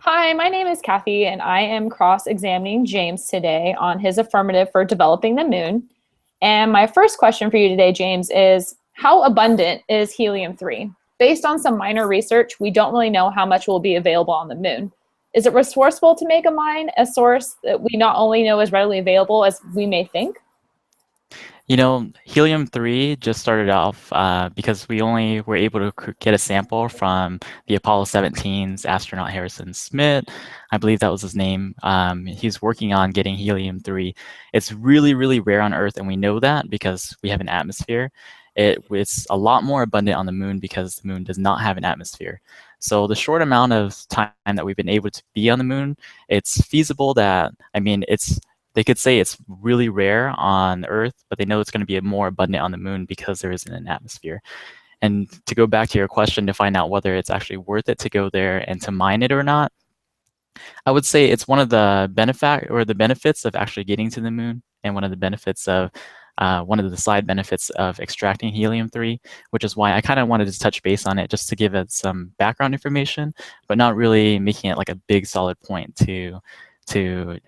Hi, my name is Cathee, and I am cross-examining James today on his affirmative for developing the moon. And my first question for you today, James, is how abundant is helium-3? Based on some minor research, we don't really know how much will be available on the moon. Is it resourceful to make a mine a source that we not only know is readily available as we may think? Helium-3 just started off because we only were able to get a sample from the Apollo 17's astronaut Harrison Smith. I believe that was his name. He's working on getting helium-3. It's really, really rare on Earth, and we know that because we have an atmosphere. It's a lot more abundant on the moon because the moon does not have an atmosphere. So the short amount of time that we've been able to be on the moon, it's feasible that, they could say it's really rare on Earth, but they know it's going to be more abundant on the moon because there isn't an atmosphere. And to go back to your question to find out whether it's actually worth it to go there and to mine it or not, I would say it's one of the benefits of actually getting to the moon, and one of the side benefits of extracting helium-3, which is why I kind of wanted to touch base on it just to give it some background information, but not really making it like a big solid point to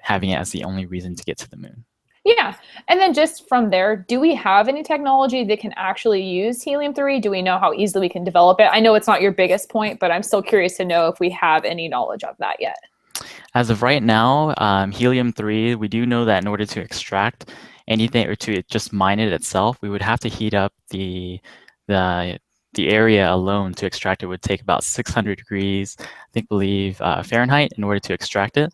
having it as the only reason to get to the moon. Yeah. And then just from there, do we have any technology that can actually use helium-3? Do we know how easily we can develop it? I know it's not your biggest point, but I'm still curious to know if we have any knowledge of that yet. As of right now, helium-3, we do know that in order to extract anything or to just mine it itself, we would have to heat up the the area alone to extract it would take about 600 degrees, believe Fahrenheit in order to extract it.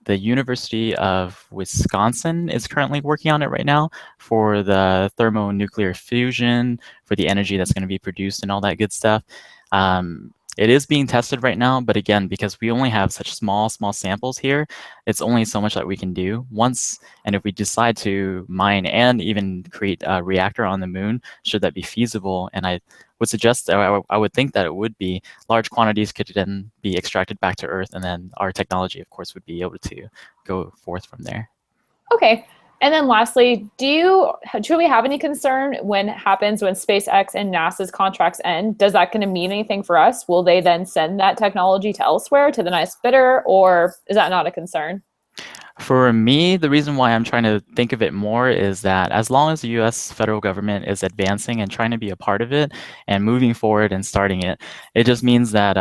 The University of Wisconsin is currently working on it right now for the thermonuclear fusion, for the energy that's going to be produced and all that good stuff. It is being tested right now, but again, because we only have such small samples here, it's only so much that we can do. And if we decide to mine and even create a reactor on the moon, should that be feasible, and I would suggest, I would think that it would be, large quantities could then be extracted back to Earth, and then our technology, of course, would be able to go forth from there. Okay. And then lastly, do we have any concern when it happens when SpaceX and NASA's contracts end? Does that going to mean anything for us? Will they then send that technology to elsewhere, to the next bidder, or is that not a concern? For me, the reason why I'm trying to think of it more is that as long as the US federal government is advancing and trying to be a part of it and moving forward and starting it, it just means that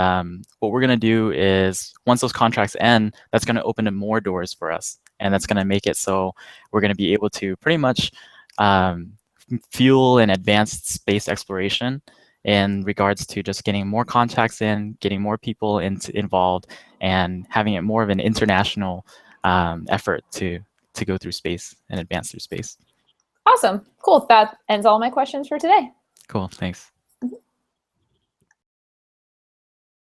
what we're going to do is once those contracts end, that's going to open up more doors for us. And that's going to make it so we're going to be able to pretty much um, fuel and advanced space exploration in regards to just getting more contacts in, getting more people involved, and having it more of an international effort to go through space and advance through space. Awesome. Cool. That ends all my questions for today. Cool, thanks.